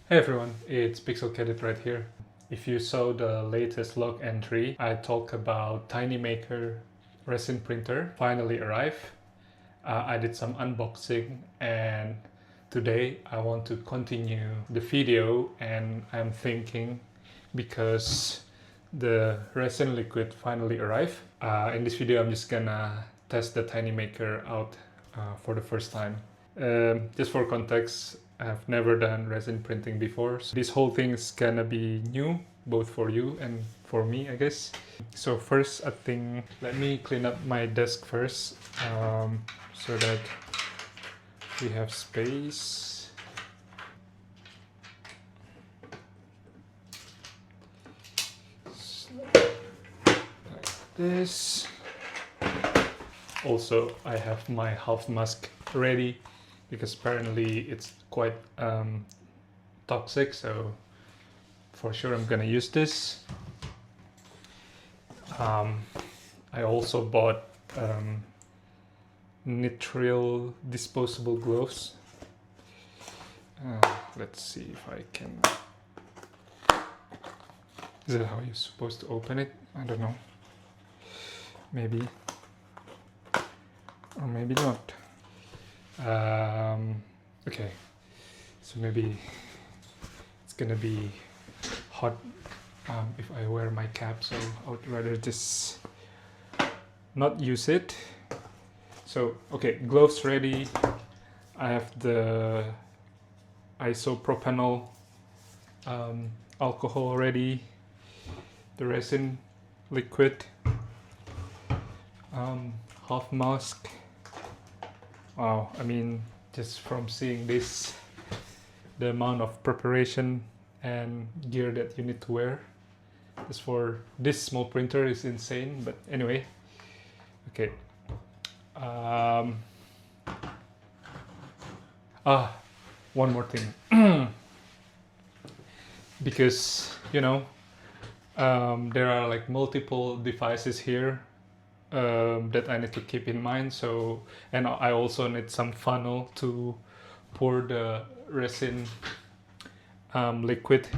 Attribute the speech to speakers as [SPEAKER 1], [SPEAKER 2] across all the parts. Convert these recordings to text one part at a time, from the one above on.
[SPEAKER 1] Hey everyone, it's Pixel Cadet right here. If you saw the latest log entry, I talked about TinyMaker resin printer finally arrived. I did some unboxing and today I want to continue the video, and I'm thinking because the resin liquid finally arrived. In this video I'm just gonna test the TinyMaker out for the first time. Just for context, I've never done resin printing before, so this whole thing is gonna be new, both for you and for me, I guess. So first, I think, let me clean up my desk first, so that we have space. Like this. Also, I have my half mask ready because apparently it's quite toxic, so for sure I'm gonna use this. I also bought nitrile disposable gloves. Let's see if I can... Is that how you're supposed to open it? I don't know. Maybe. Or maybe not. Okay. So maybe it's gonna be hot if I wear my cap, so I would rather just not use it. So, okay, gloves ready. I have the isopropanol alcohol ready, the resin liquid, half mask. Wow, I mean, just from seeing this, the amount of preparation and gear that you need to wear just for this small printer is insane. But anyway, okay. One more thing. Because, you know, there are like multiple devices here that I need to keep in mind. So, and I also need some funnel to pour the resin liquid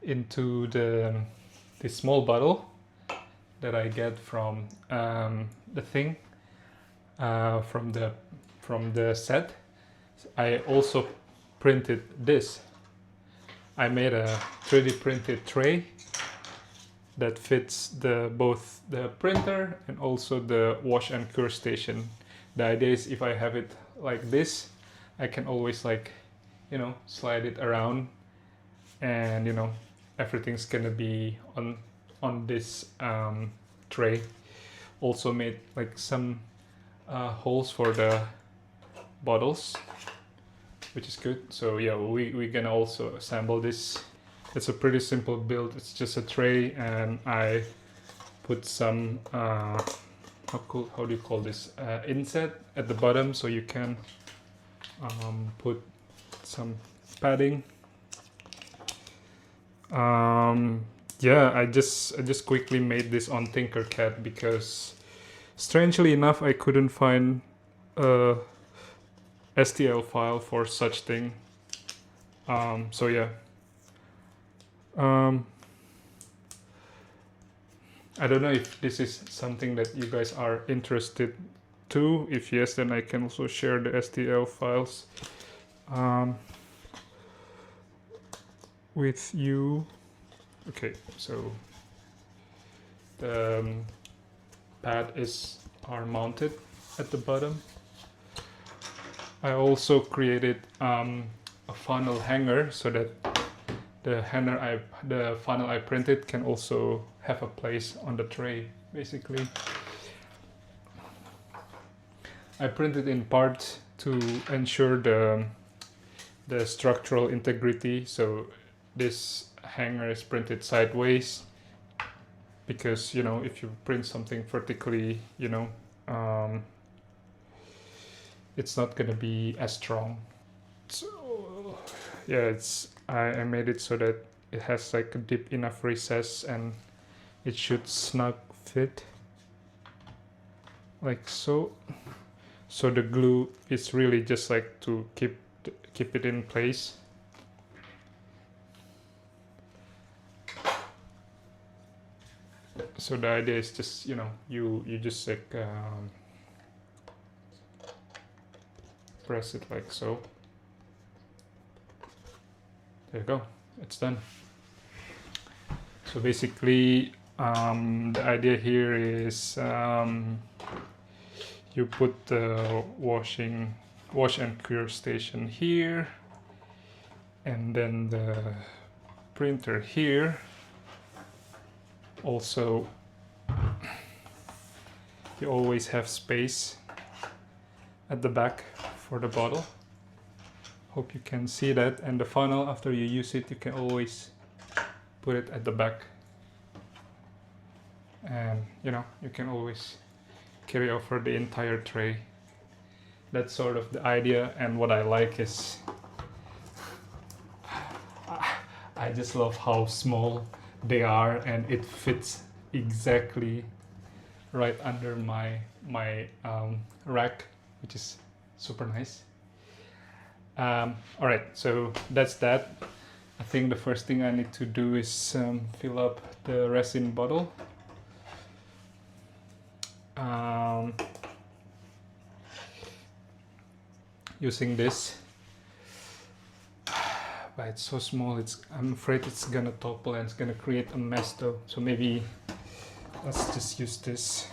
[SPEAKER 1] into this small bottle that I get from the thing, from the set. I also printed this. I made a 3D printed tray that fits both the printer and also the wash and cure station. The idea is if I have it like this, I can always, like, you know, slide it around, and you know, everything's gonna be on this tray. Also made like some holes for the bottles, which is good. So yeah, we're gonna also assemble this. It's a pretty simple build. It's just a tray, and I put some how do you call this, inset at the bottom, so you can put some padding. Yeah, I just quickly made this on Tinkercad because strangely enough I couldn't find a STL file for such thing. So yeah. I don't know if this is something that you guys are interested to. If yes, then I can also share the STL files with you. Okay, so the pads are mounted at the bottom. I also created a funnel hanger so that the funnel I printed can also have a place on the tray, basically. I printed in part to ensure the structural integrity, so this hanger is printed sideways because, you know, if you print something vertically, you know, it's not gonna be as strong. So yeah, I made it so that it has like a deep enough recess and it should snug fit like so. So the glue is really just like to keep it in place. So the idea is just, you know, you just like press it like so. There you go, it's done. So basically the idea here is you put the wash and cure station here, and then the printer here. Also, you always have space at the back for the bottle. Hope you can see that. And the funnel, after you use it, you can always put it at the back, and you know, you can always carry over the entire tray. That's sort of the idea. And what I like is I just love how small they are, and it fits exactly right under my rack, which is super nice. All right, so that's that. I think the first thing I need to do is fill up the resin bottle. Using this, but it's so small, I'm afraid it's gonna topple and it's gonna create a mess though. So maybe let's just use this.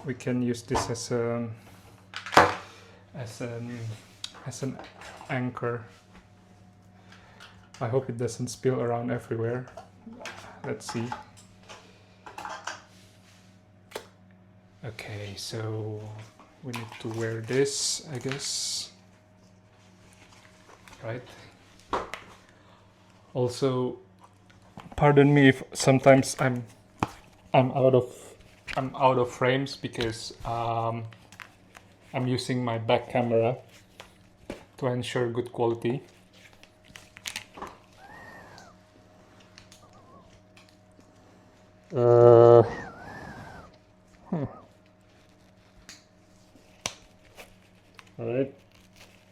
[SPEAKER 1] We can use this as an anchor. I hope it doesn't spill around everywhere. Let's see. Okay, so we need to wear this, I guess. Right. Also, pardon me if sometimes I'm out of frames because I'm using my back camera to ensure good quality. Alright,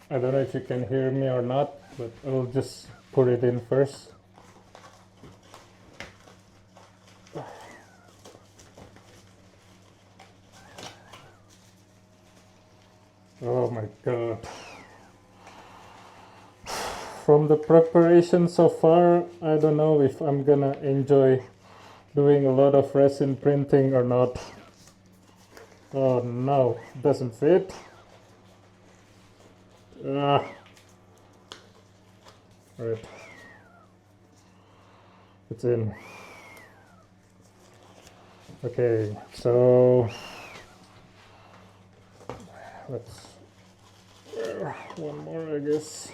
[SPEAKER 1] I don't know if you can hear me or not, but I'll just put it in first. Oh my god. From the preparation so far, I don't know if I'm gonna enjoy doing a lot of resin printing or not. Oh no, doesn't fit. Right. It's in. Okay, so let's one more, I guess.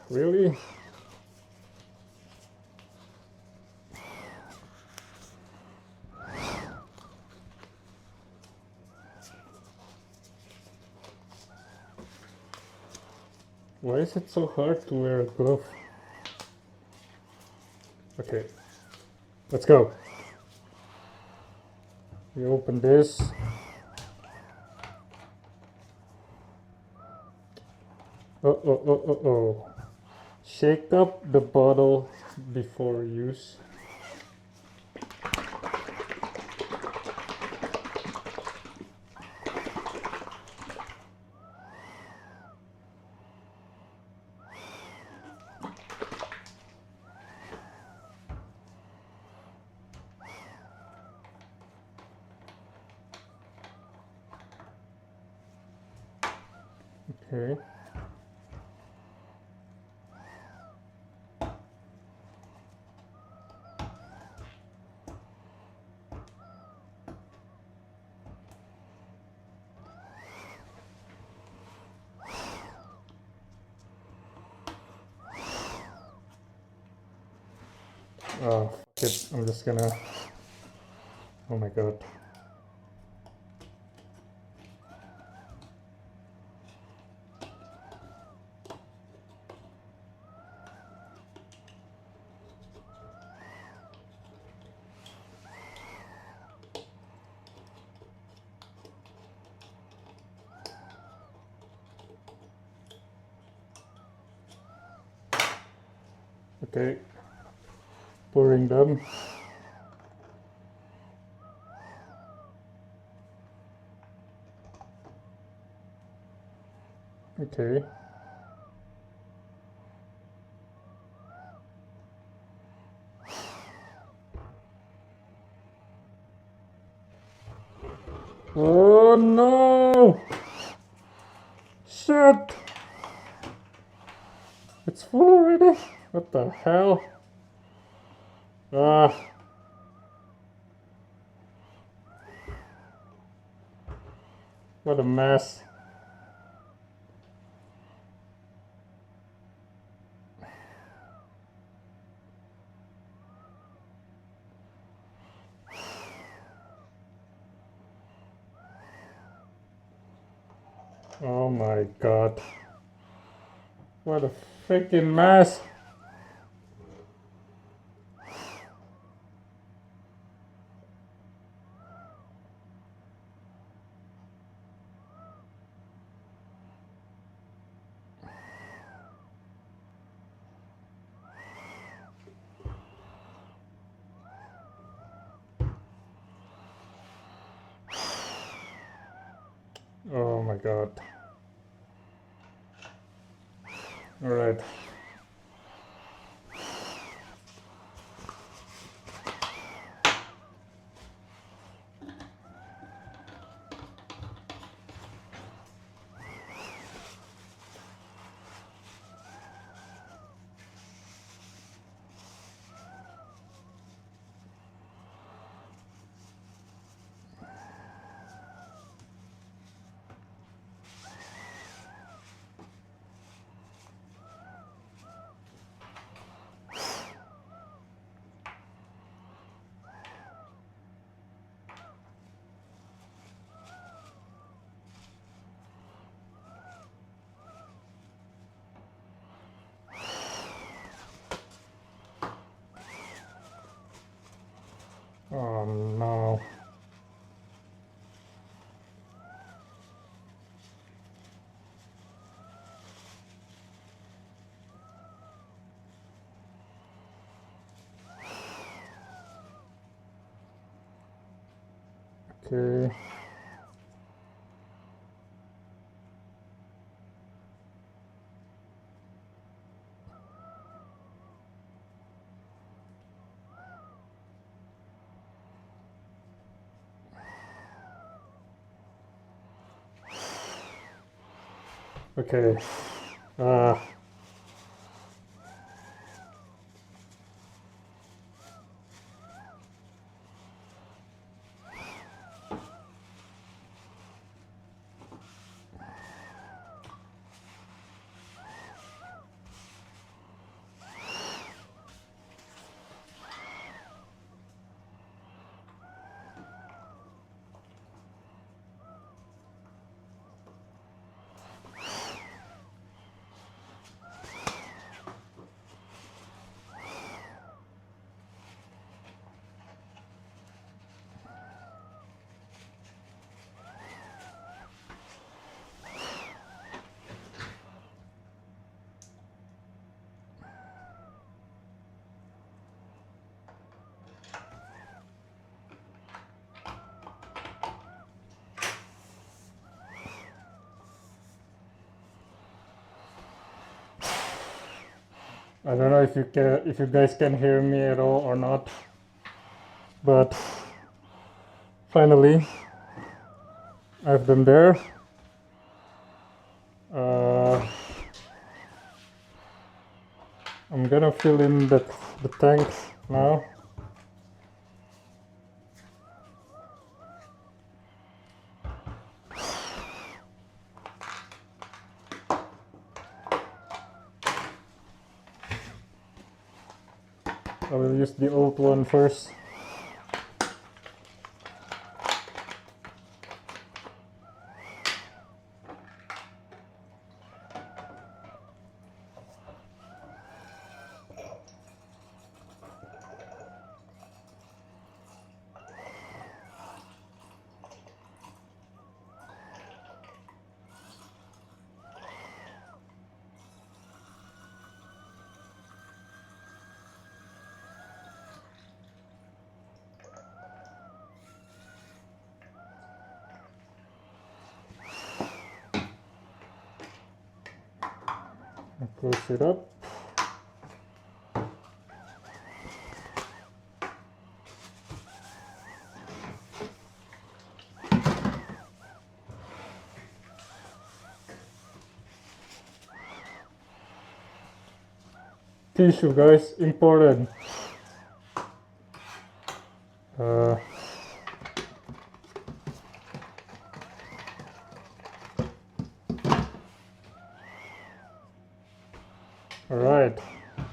[SPEAKER 1] Really? Why is it so hard to wear a glove? Okay, let's go. We open this. Oh. Shake up the bottle before use. Okay. Oh, fuck it. I'm just gonna. Oh my god. Okay, pouring them. Okay. Oh no! Shit! It's full already? What the hell? Ah. What a mess. Oh my god. What a freaking mess. Oh my god. Alright. Oh no. Okay. Okay. Ah. I don't know if you guys can hear me at all or not, but finally I've done there. I'm gonna fill in the tank now. I will use the old one first. Close it up. Tissue, guys, important. All right, I'm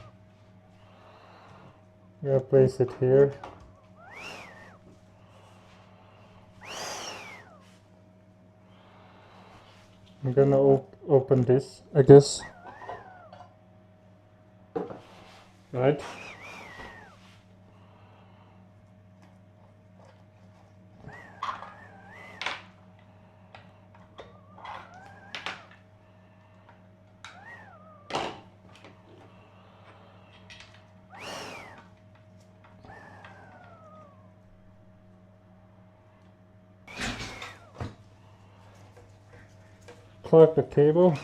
[SPEAKER 1] gonna place it here. I'm gonna open this, I guess. Right. Plug the cable.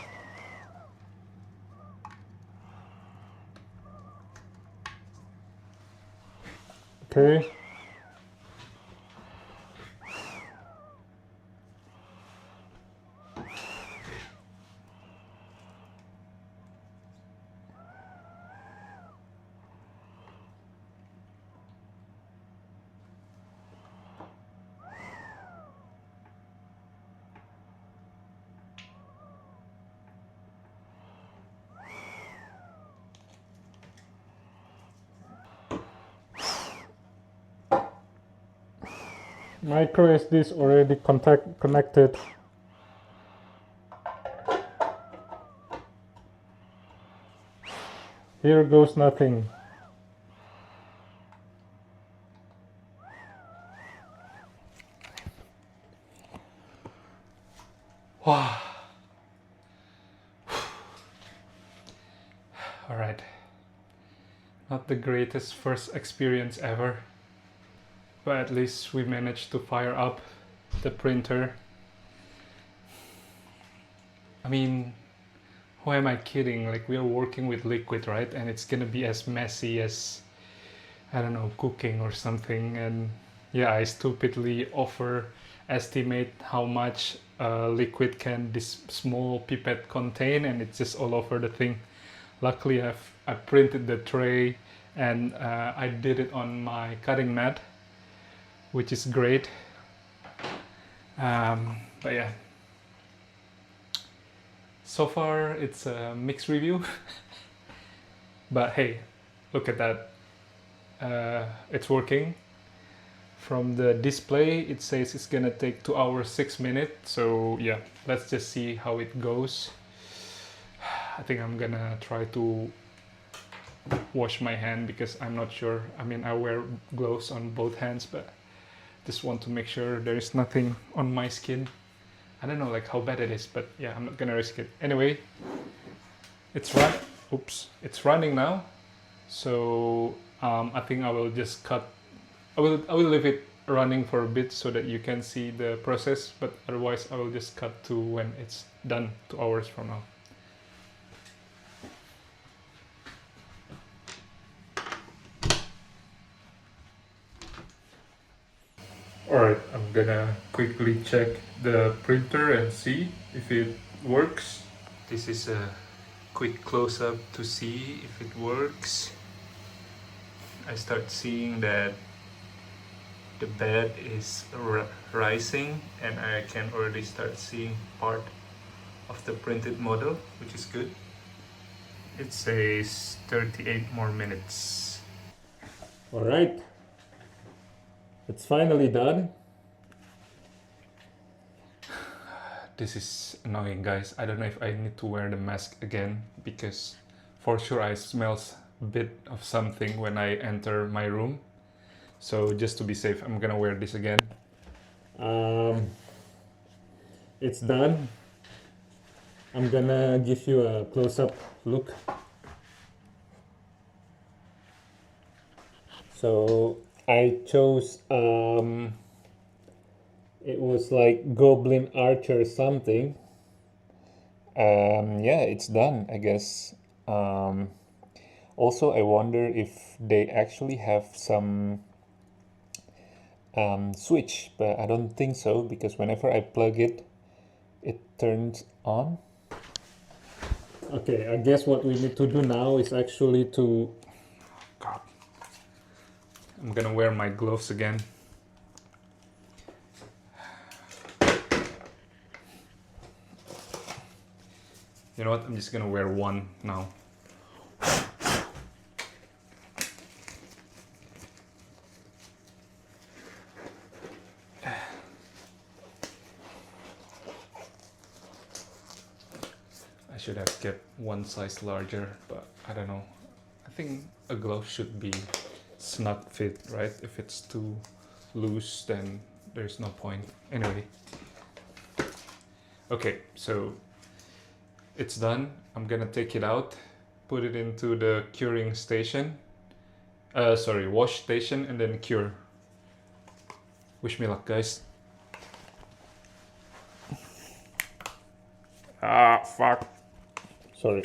[SPEAKER 1] Okay. Micro SD is already connected. Here goes nothing. Wow. All right. Not the greatest first experience ever, but at least we managed to fire up the printer. I mean, who am I kidding? Like, we are working with liquid, right? And it's gonna be as messy as, I don't know, cooking or something. And yeah, I stupidly estimate how much liquid can this small pipette contain, and it's just all over the thing. Luckily, I printed the tray, and I did it on my cutting mat, which is great. But yeah, so far it's a mixed review. But hey, look at that. It's working. From the display, it says it's gonna take 2 hours 6 minutes. So yeah, let's just see how it goes. I think I'm gonna try to wash my hand because I'm not sure. I mean, I wear gloves on both hands, but just want to make sure there is nothing on my skin. I don't know like how bad it is, but yeah, I'm not gonna risk it. Anyway, it's running now. So I think I will just cut. I will leave it running for a bit so that you can see the process, but otherwise I will just cut to when it's done 2 hours from now. Alright, I'm gonna quickly check the printer and see if it works. This is a quick close-up to see if it works. I start seeing that the bed is rising, and I can already start seeing part of the printed model, which is good. It says 38 more minutes. Alright. It's finally done. This is annoying, guys. I don't know if I need to wear the mask again, because for sure I smell a bit of something when I enter my room. So just to be safe, I'm gonna wear this again. It's done. I'm gonna give you a close-up look. So I chose it was like Goblin Archer something. Yeah, it's done, I guess.
[SPEAKER 2] Also, I wonder if they actually have some switch, but I don't think so because whenever I plug it, it turns on. Okay, I guess what we need to do now is actually to...
[SPEAKER 1] God, I'm gonna wear my gloves again. You know what? I'm just gonna wear one now. I should have kept one size larger, but I don't know. I think a glove should be snug fit, right? If it's too loose, then there's no point. Anyway. Okay, so it's done. I'm gonna take it out, put it into the curing station. Wash station and then cure. Wish me luck, guys. Ah, fuck.
[SPEAKER 2] Sorry.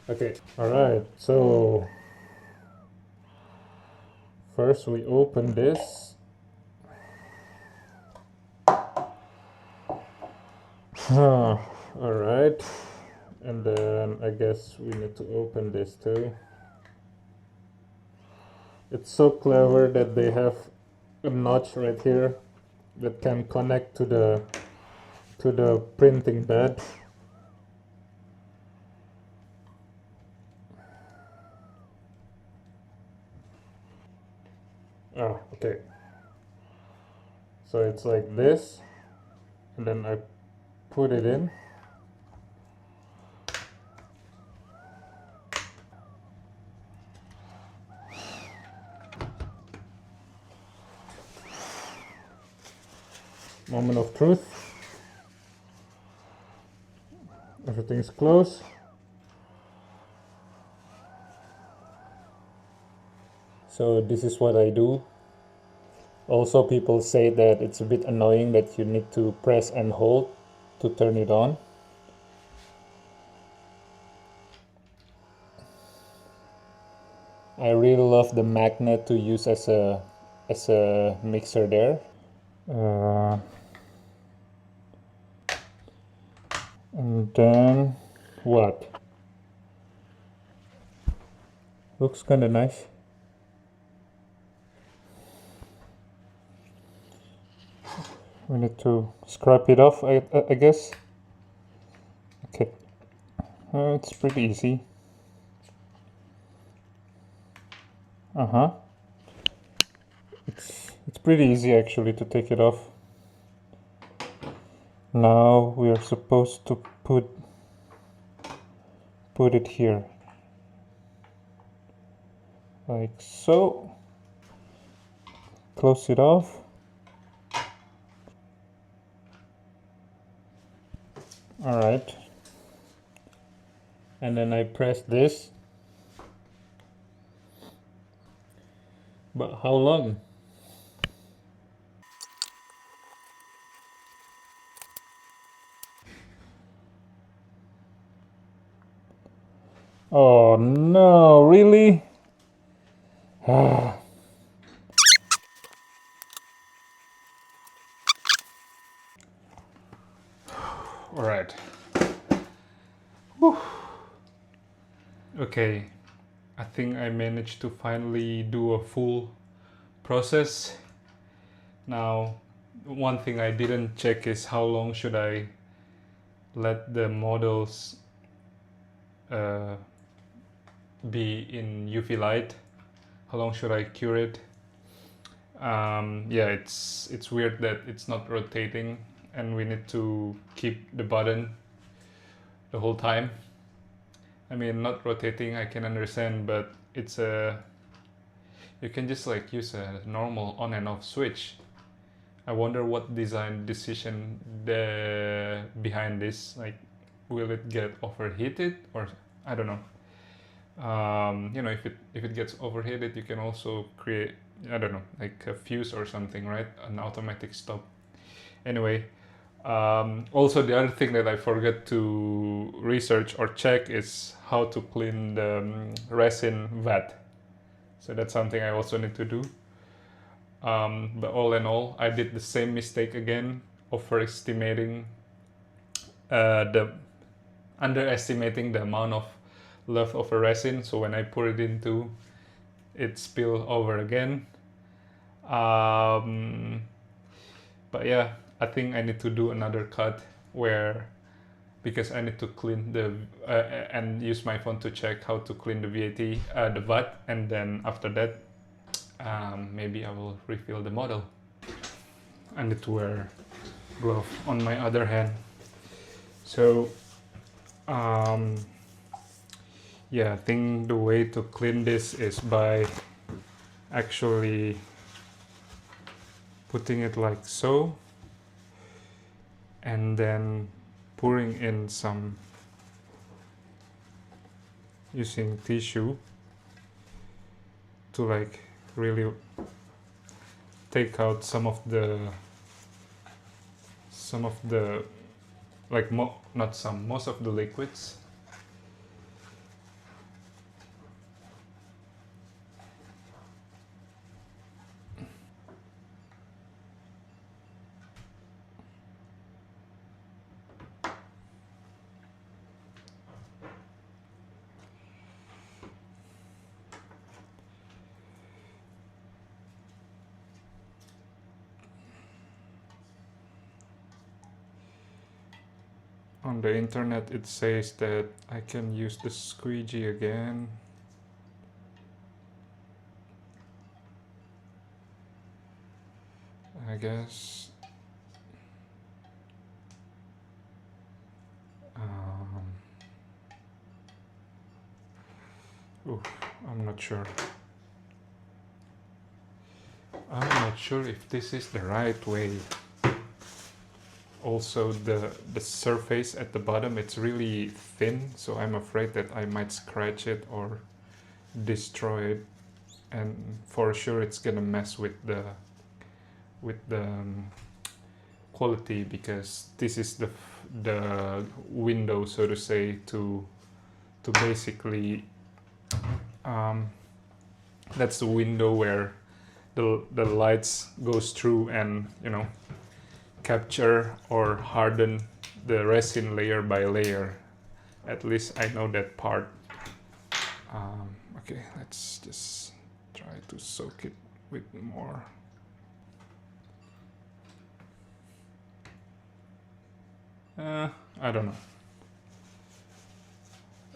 [SPEAKER 2] Okay, alright, so first we open this. Alright, and then I guess we need to open this too. It's so clever that they have a notch right here that can connect to the printing bed. Oh, okay. So it's like this, and then I put it in. Moment of truth. Everything's closed. So this is what I do. Also, people say that it's a bit annoying that you need to press and hold to turn it on. I really love the magnet to use as a mixer there. And then what? Looks kind of nice. We need to scrape it off, I guess. Okay, it's pretty easy. It's pretty easy actually to take it off. Now we are supposed to put it here, like so. Close it off. All right. And then I press this. But how long? Oh no, really? All
[SPEAKER 1] right. Okay, I think I managed to finally do a full process. Now, one thing I didn't check is how long should I let the models be in UV light. How long should I cure it? Yeah, it's weird that it's not rotating and we need to keep the button the whole time. I mean, not rotating I can understand, but it's you can just like use a normal on and off switch. I wonder what design decision behind this. Like, will it get overheated or I don't know. If it gets overheated, you can also create, I don't know, like a fuse or something, right? An automatic stop. Anyway, Also, the other thing that I forget to research or check is how to clean the resin vat. So that's something I also need to do. But all in all, I did the same mistake again, overestimating the underestimating the amount of leftover resin. So when I pour it into, it spilled over again. But yeah, I think I need to do another cut where, because I need to clean the and use my phone to check how to clean the the VAT, and then after that, maybe I will refill the model. I need to wear glove on my other hand. So, yeah, I think the way to clean this is by actually putting it like so, and then pouring in some, using tissue to like really take out some of the like not some, most of the liquids. On the internet it says that I can use the squeegee again. I guess. I'm not sure. I'm not sure if this is the right way. Also, the surface at the bottom, it's really thin, so I'm afraid that I might scratch it or destroy it, and for sure it's gonna mess with the quality, because this is the window, so to say, to basically that's the window where the lights goes through and, you know, capture or harden the resin layer by layer. At least I know that part. Okay, let's just try to soak it with more. I don't know.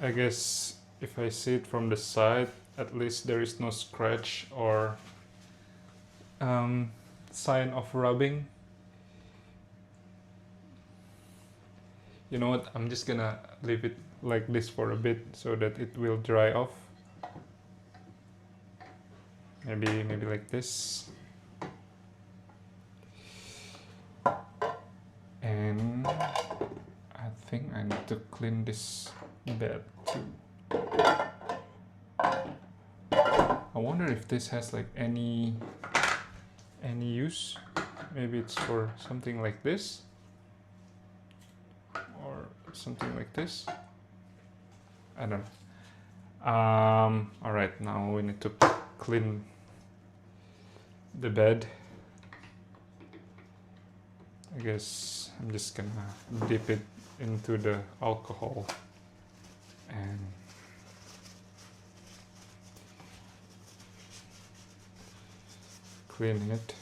[SPEAKER 1] I guess if I see it from the side, at least there is no scratch or sign of rubbing. You know what, I'm just gonna leave it like this for a bit so that it will dry off. Maybe like this. And I think I need to clean this bed too. I wonder if this has like any use. Maybe it's for something like this or something like this. I don't know. All right, now we need to clean the bed. I guess I'm just gonna dip it into the alcohol and clean it.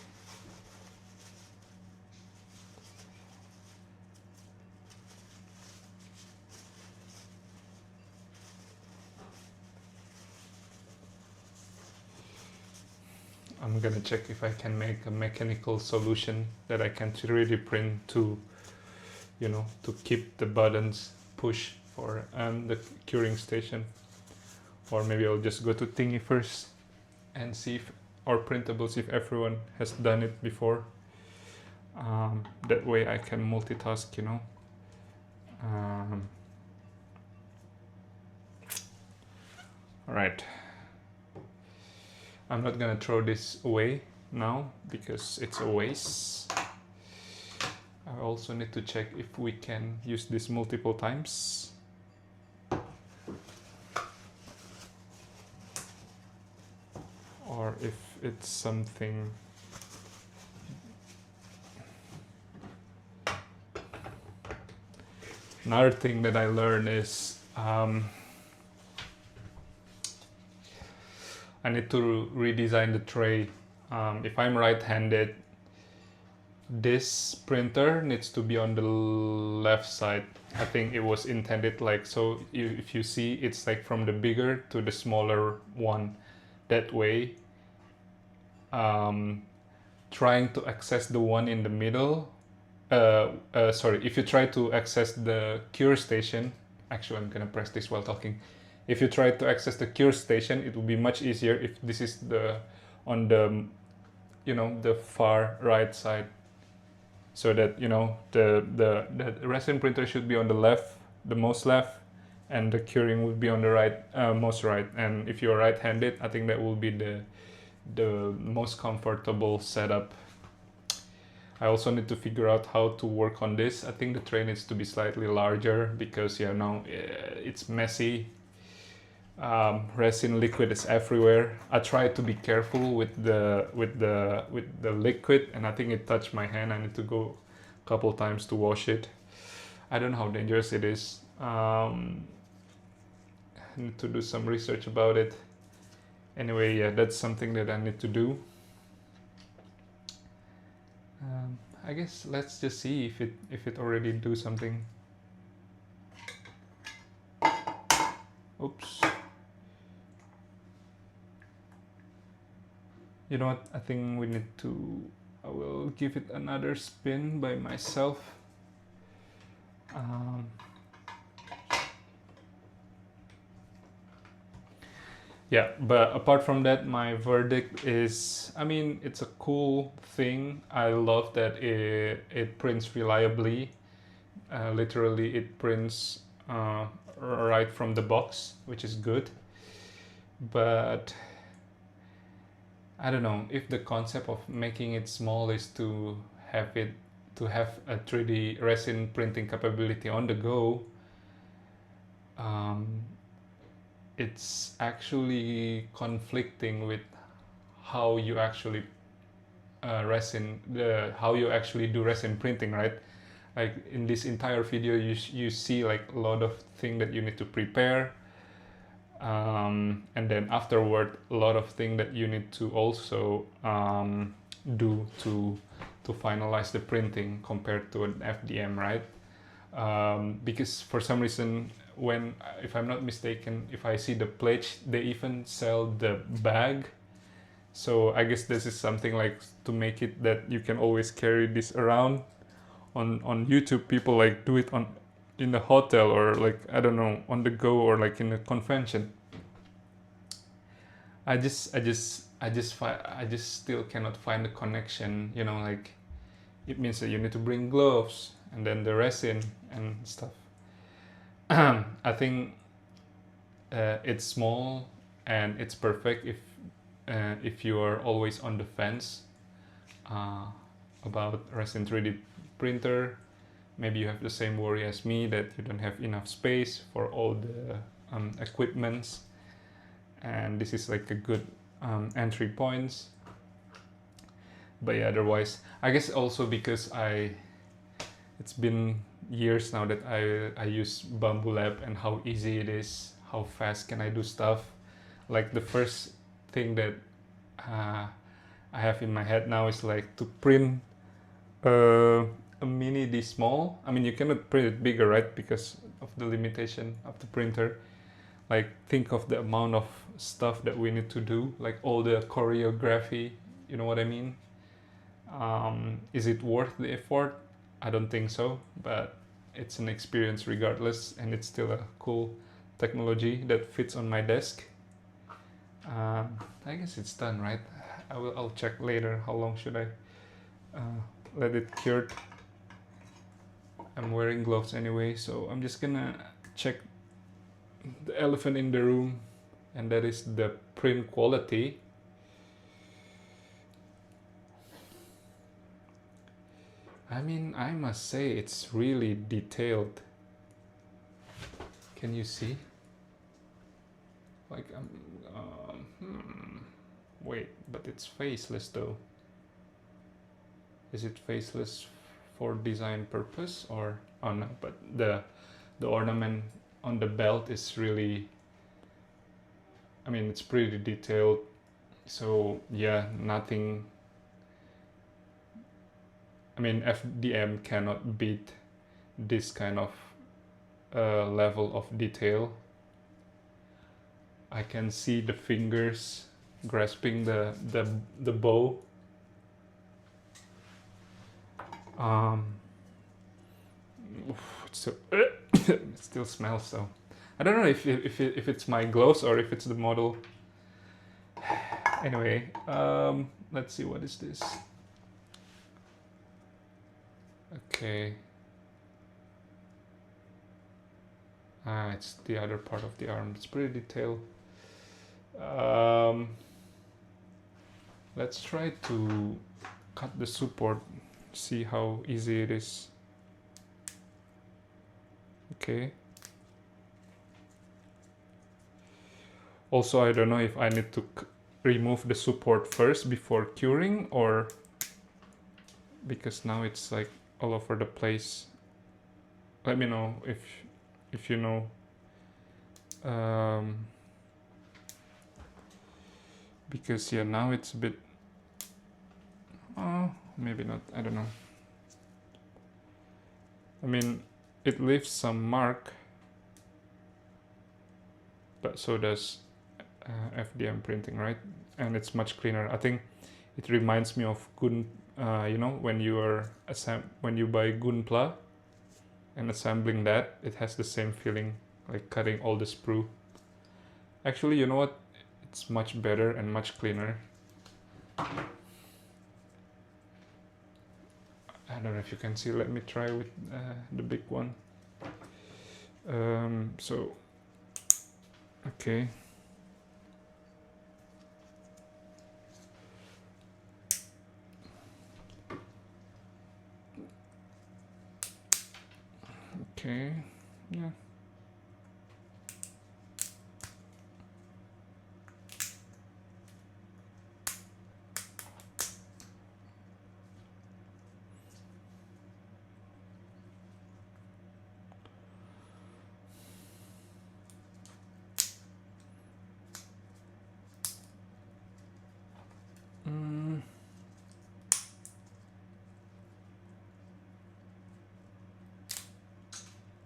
[SPEAKER 1] I'm gonna check if I can make a mechanical solution that I can 3D print to, you know, to keep the buttons push for the curing station. Or maybe I'll just go to Thingy first and see if, or printables, if everyone has done it before. That way I can multitask, you know. All right. I'm not gonna throw this away now because it's a waste. I also need to check if we can use this multiple times. Or if it's something. Another thing that I learned is I need to redesign the tray. If I'm right-handed, this printer needs to be on the left side. I think it was intended like so. If you see, it's like from the bigger to the smaller one. That way, trying to access the one in the middle. Sorry, if you try to access the cure station, actually I'm gonna press this while talking. If you try to access the cure station, it will be much easier if this is the on the the far right side, so that the resin printer should be on the left, the most left, and the curing would be on the right, most right. And if you're right-handed, I think that will be the most comfortable setup. I also need to figure out how to work on this. I think the tray needs to be slightly larger because it's messy. Resin liquid is everywhere. I try to be careful with the liquid, and I think it touched my hand. I need to go a couple times to wash it. I don't know how dangerous it is. I need to do some research about it. Anyway, yeah, that's something that I need to do. I guess let's just see if it already do something. Oops. You know what? I think we need to. I will give it another spin by myself. Yeah, but apart from that, my verdict is, I mean, it's a cool thing. I love that it prints reliably. Literally, it prints right from the box, which is good. But I don't know if the concept of making it small is to have a 3D resin printing capability on the go. It's actually conflicting with how you actually how you actually do resin printing, right? Like in this entire video, you see like a lot of things that you need to prepare, and then afterward a lot of things that you need to also do to finalize the printing compared to an FDM, right? Because for some reason, when, if I'm not mistaken, if I see the pledge, they even sell the bag. So I guess this is something like to make it that you can always carry this around. On YouTube, people like do it in the hotel, or like, I don't know, on the go, or like in a convention. I just still cannot find the connection. Like it means that you need to bring gloves and then the resin and stuff. I think it's small and it's perfect if you are always on the fence about resin 3D printer. Maybe you have the same worry as me, that you don't have enough space for all the equipments, and this is like a good entry points. But yeah, otherwise, I guess also because it's been years now that I use Bamboo Lab, and how easy it is, how fast can I do stuff. Like the first thing that I have in my head now is like to print a mini this small. I mean, you cannot print it bigger, right? Because of the limitation of the printer. Like think of the amount of stuff that we need to do, like all the choreography, you know what I mean? Is it worth the effort? I don't think so, but it's an experience regardless, and it's still a cool technology that fits on my desk. I guess it's done, right? I'll check later how long should I let it cure. I'm wearing gloves anyway, so I'm just gonna check the elephant in the room, and that is the print quality. I mean, I must say it's really detailed. Can you see? Like, wait, but it's faceless though. Is it faceless for design purpose or? Oh no, but the ornament on the belt is really, I mean, it's pretty detailed. So yeah, nothing. I mean, FDM cannot beat this kind of level of detail. I can see the fingers grasping the bow. So it still smells. So I don't know if it's my gloves or if it's the model. Anyway, let's see, what is this? Okay. It's the other part of the arm. It's pretty detailed. Let's try to cut the support, see how easy it is. Okay. Also, I don't know if I need to remove the support first before curing, or because now it's like all over the place. Let me know if you know. Because yeah, now it's a bit, maybe not, I don't know. I mean, it leaves some mark, but so does FDM printing, right? And it's much cleaner. I think it reminds me of Gun, you know, when you buy Gunpla and assembling that, it has the same feeling, like cutting all the sprue. Actually, you know what? It's much better and much cleaner. I don't know if you can see. Let me try with the big one. So, okay. Okay, yeah.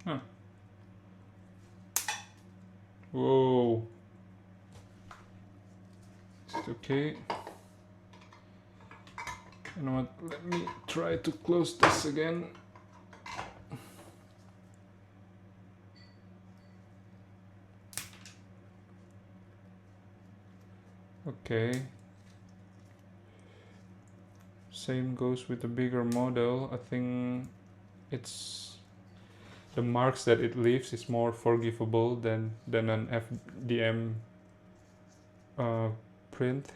[SPEAKER 1] Huh. Whoa. Is it okay? You know what? Let me try to close this again. Okay. Same goes with the bigger model. I think it's the marks that it leaves is more forgivable than an FDM print.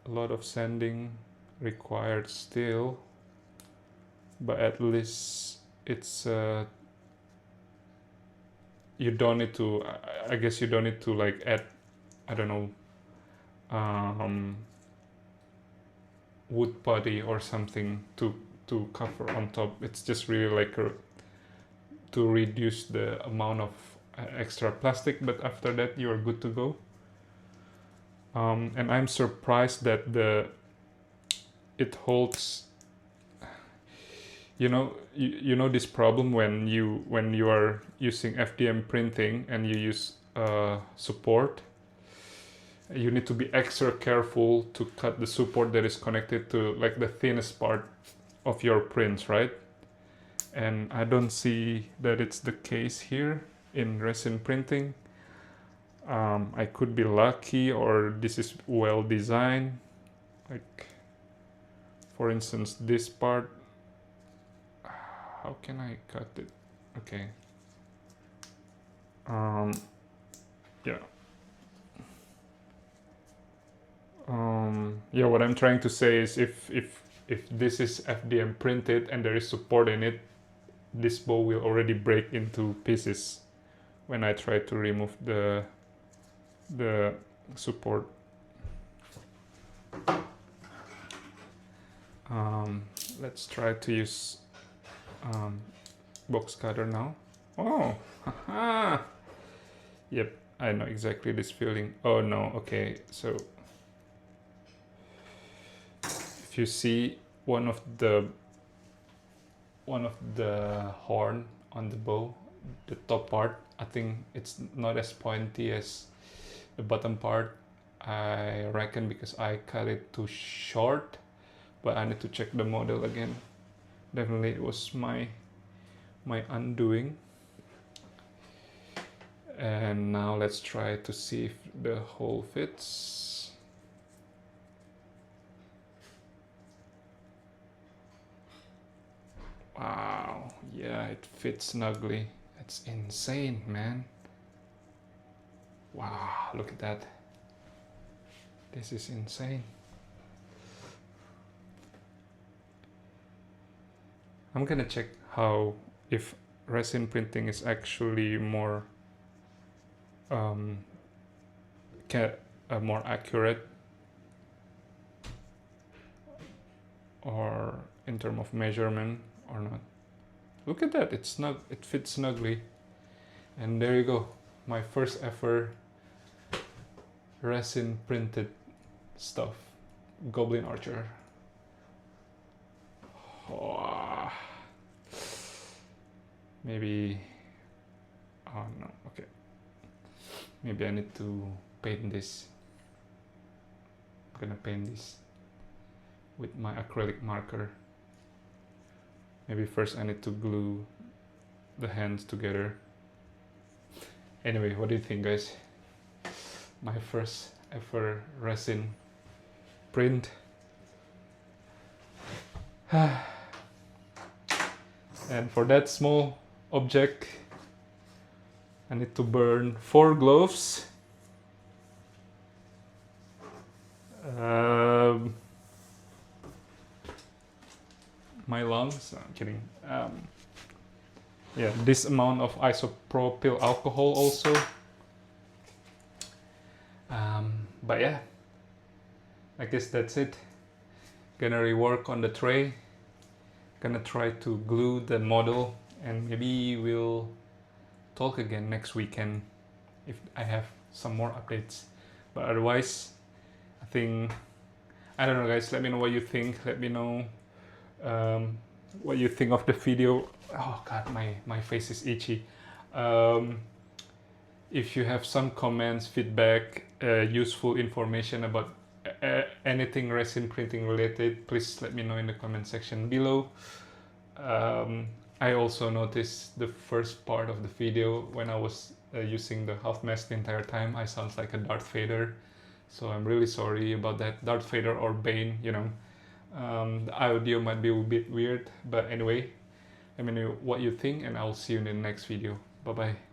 [SPEAKER 1] A lot of sanding required still, but at least it's you don't need to, I guess you don't need to like add, I don't know, wood putty or something to cover on top. It's just really like to reduce the amount of extra plastic, but after that you are good to go. And I'm surprised that it holds. You know this problem when you are using FDM printing and you use support. You need to be extra careful to cut the support that is connected to like the thinnest part of your prints, right? And I don't see that it's the case here in resin printing. I could be lucky, or this is well designed. Like, for instance, this part. How can I cut it? Okay. Yeah. Yeah, what I'm trying to say is if if this is FDM printed and there is support in it, this bow will already break into pieces when I try to remove the support. Let's try to use box cutter now. Oh, haha. Yep, I know exactly this feeling. Oh no, okay, so if you see one of the horn on the bow, the top part, I think it's not as pointy as the bottom part. I reckon because I cut it too short, but I need to check the model again. Definitely it was my undoing. And now let's try to see if the hole fits. Wow, yeah, it fits snugly. It's insane, man. Wow, look at that. This is insane. I'm gonna check if resin printing is actually more more accurate, or in terms of measurement or not. Look at that, it fits snugly. And there you go, my first ever resin printed stuff, Goblin Archer. Oh, maybe, oh no, okay. Maybe I need to paint this. I'm gonna paint this with my acrylic marker. Maybe first I need to glue the hands together. Anyway, what do you think, guys? My first ever resin print. And for that small object, I need to burn 4 gloves. My lungs, no, I'm kidding. Yeah, this amount of isopropyl alcohol also. But yeah, I guess that's it. Gonna rework on the tray. Gonna try to glue the model, and maybe we'll talk again next weekend if I have some more updates. But otherwise, I think, I don't know, guys, let me know what you think. Let me know what you think of the video. Oh god, my face is itchy. If you have some comments, feedback, useful information about anything resin printing related, please let me know in the comment section below. I also noticed the first part of the video when I was using the half mask the entire time, I sound like a Darth Vader, so I'm really sorry about that. Darth Vader or Bane, you know. The audio might be a bit weird, but anyway, let me know what you think, and I'll see you in the next video. Bye bye.